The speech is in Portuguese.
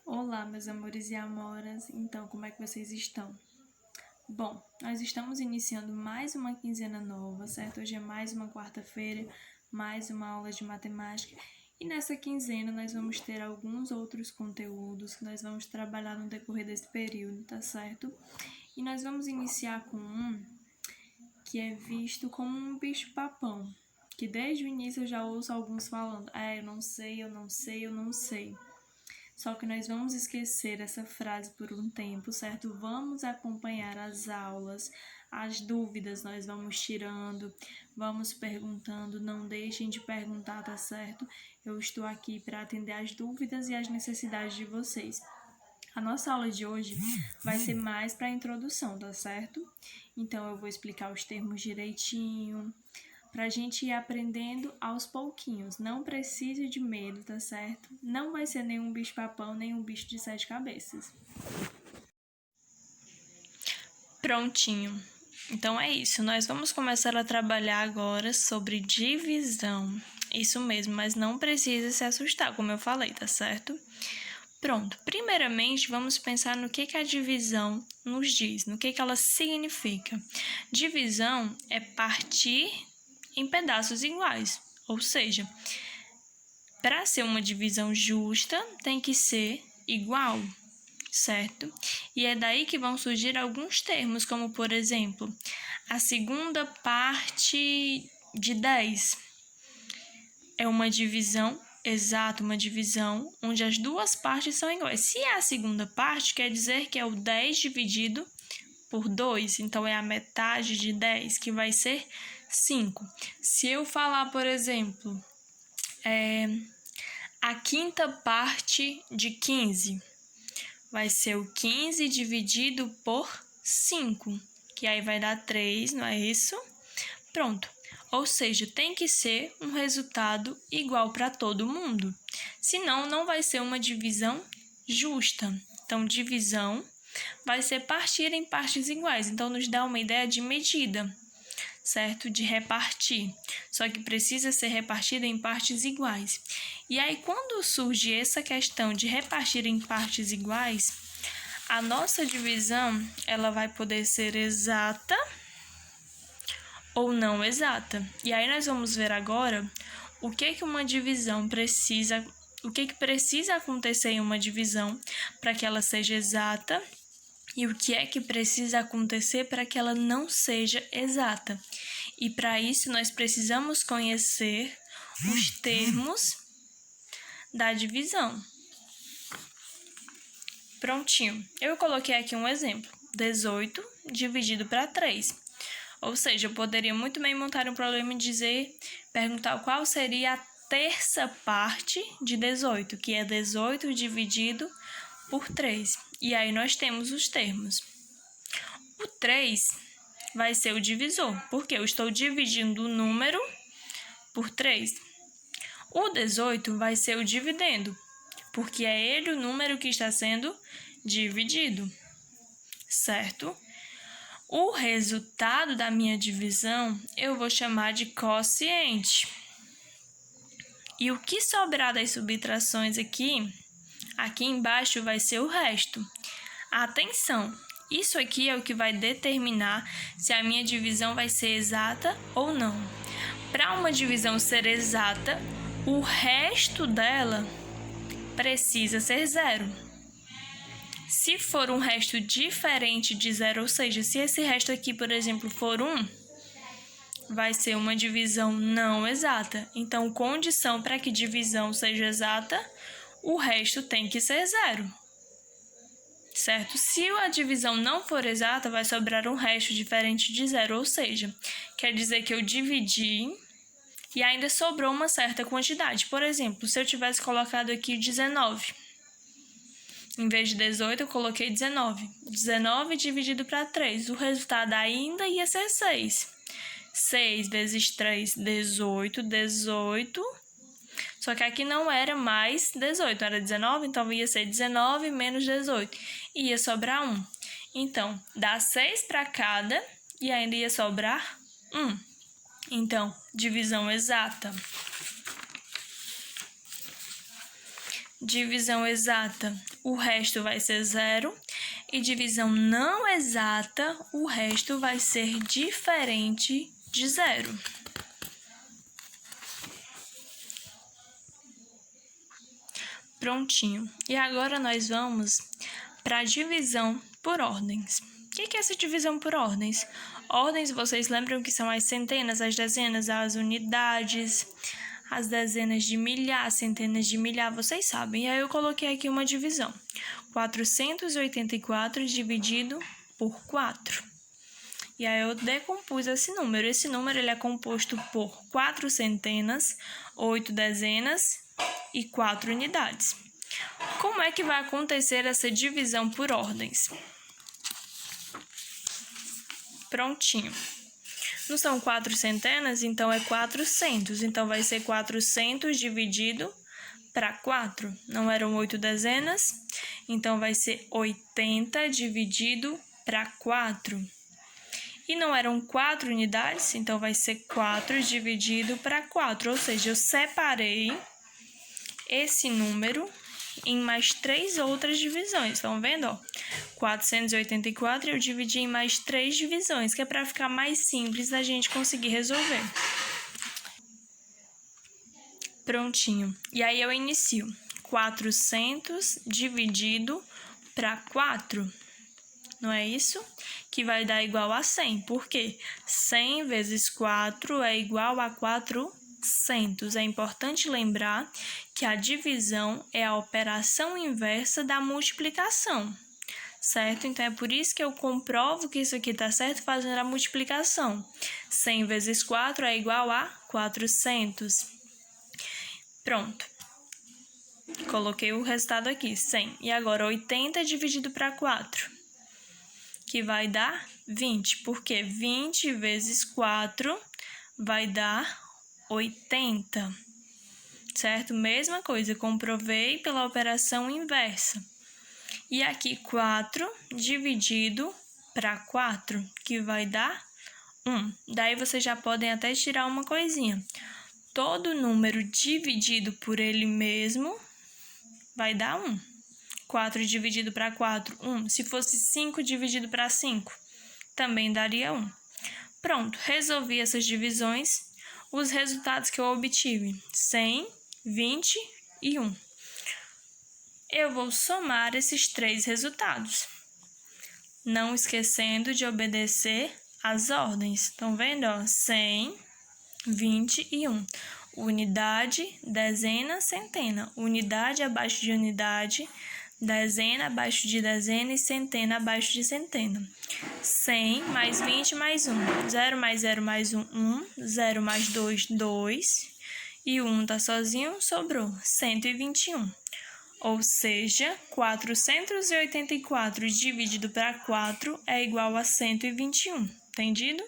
Olá, meus amores e amoras. Então, como é que vocês estão? Bom, nós estamos iniciando mais uma quinzena nova, certo? Hoje é mais uma quarta-feira, mais uma aula de matemática. E nessa quinzena nós vamos ter alguns outros conteúdos que nós vamos trabalhar no decorrer desse período, tá certo? E nós vamos iniciar com um que é visto como um bicho-papão, que desde o início eu já ouço alguns falando: eu não sei, eu não sei, eu não sei. Só que nós vamos esquecer essa frase por um tempo, certo? Vamos acompanhar as aulas, as dúvidas nós vamos tirando, vamos perguntando, não deixem de perguntar, tá certo? Eu estou aqui para atender as dúvidas e as necessidades de vocês. A nossa aula de hoje vai ser mais para a introdução, tá certo? Então eu vou explicar os termos direitinho, pra gente ir aprendendo aos pouquinhos. Não precise de medo, tá certo? Não vai ser nenhum bicho-papão, nem um bicho de 7 cabeças. Prontinho. Então é isso. Nós vamos começar a trabalhar agora sobre divisão. Isso mesmo, mas não precisa se assustar, como eu falei, tá certo? Pronto. Primeiramente, vamos pensar no que a divisão nos diz, no que ela significa. Divisão é partir em pedaços iguais, ou seja, para ser uma divisão justa, tem que ser igual, certo? E é daí que vão surgir alguns termos, como por exemplo, a segunda parte de 10 é uma divisão exata, uma divisão onde as duas partes são iguais. Se é a segunda parte, quer dizer que é o 10 dividido por 2, então é a metade de 10, que vai ser 5. Se eu falar, por exemplo, a quinta parte de 15, vai ser o 15 dividido por 5, que aí vai dar 3, não é isso? Pronto. Ou seja, tem que ser um resultado igual para todo mundo. Senão, não vai ser uma divisão justa. Então, divisão vai ser partir em partes iguais. Então, nos dá uma ideia de medida, certo? De repartir. Só que precisa ser repartida em partes iguais. E aí, quando surge essa questão de repartir em partes iguais, a nossa divisão, ela vai poder ser exata ou não exata. E aí nós vamos ver agora o que uma divisão precisa, o que precisa acontecer em uma divisão para que ela seja exata e o que é que precisa acontecer para que ela não seja exata. E para isso nós precisamos conhecer os termos da divisão. Prontinho. Eu coloquei aqui um exemplo: 18 dividido para 3. Ou seja, eu poderia muito bem montar um problema e perguntar qual seria a terça parte de 18, que é 18 dividido por 3. E aí nós temos os termos. O 3 vai ser o divisor, porque eu estou dividindo o número por 3. O 18 vai ser o dividendo, porque é ele o número que está sendo dividido, certo? O resultado da minha divisão eu vou chamar de quociente. E o que sobrar das subtrações aqui embaixo vai ser o resto. Atenção, isso aqui é o que vai determinar se a minha divisão vai ser exata ou não. Para uma divisão ser exata, o resto dela precisa ser zero. Se for um resto diferente de zero, ou seja, se esse resto aqui, por exemplo, for 1, vai ser uma divisão não exata. Então, condição para que divisão seja exata, o resto tem que ser zero, certo? Se a divisão não for exata, vai sobrar um resto diferente de zero, ou seja, quer dizer que eu dividi e ainda sobrou uma certa quantidade. Por exemplo, se eu tivesse colocado aqui 19, em vez de 18, eu coloquei 19. 19 dividido para 3. O resultado ainda ia ser 6. 6 vezes 3, 18. 18. Só que aqui não era mais 18, era 19, então ia ser 19 menos 18. E ia sobrar 1. Então, dá 6 para cada e ainda ia sobrar 1. Então, divisão exata. divisão exata, o resto vai ser 0. E divisão não exata, o resto vai ser diferente de 0. Prontinho. E agora nós vamos para a divisão por ordens. O que é essa divisão por ordens? Ordens, vocês lembram que são as centenas, as dezenas, as unidades, as dezenas de milhar, centenas de milhar, vocês sabem. E aí eu coloquei aqui uma divisão. 484 dividido por 4. E aí eu decompus esse número. Esse número ele é composto por 4 centenas, 8 dezenas e 4 unidades. Como é que vai acontecer essa divisão por ordens? Prontinho. Não são 4 centenas, então é 400. Então, vai ser 400 dividido para 4. Não eram 8 dezenas, então vai ser 80 dividido para 4. E não eram 4 unidades, então vai ser 4 dividido para 4. Ou seja, eu separei esse número em mais 3 outras divisões. Estão vendo, ó? 484 eu dividi em mais 3 divisões, que é para ficar mais simples da gente conseguir resolver. Prontinho. E aí eu inicio. 400 dividido para 4. Não é isso? Que vai dar igual a 100. Por quê? 100 vezes 4 é igual a 400. É importante lembrar que a divisão é a operação inversa da multiplicação, certo? Então, é por isso que eu comprovo que isso aqui está certo fazendo a multiplicação. 100 vezes 4 é igual a 400. Pronto. Coloquei o resultado aqui, 100. E agora, 80 dividido para 4, que vai dar 20. Porque 20 vezes 4 vai dar 80. Certo? Mesma coisa, comprovei pela operação inversa. E aqui, 4 dividido para 4, que vai dar 1. Daí, vocês já podem até tirar uma coisinha. Todo número dividido por ele mesmo vai dar 1. 4 dividido para 4, 1. Se fosse 5 dividido para 5, também daria 1. Pronto, resolvi essas divisões. Os resultados que eu obtive, 100, 20 e 1. Eu vou somar esses 3 resultados, não esquecendo de obedecer às ordens. Estão vendo, ó? 100, 20 e 1. Unidade, dezena, centena. Unidade abaixo de unidade, dezena abaixo de dezena e centena abaixo de centena. 100 mais 20 mais 1. 0 mais 0 mais 1, 1. 0 mais 2, 2. E o 1 tá sozinho, sobrou 121. Ou seja, 484 dividido para 4 é igual a 121. Entendido?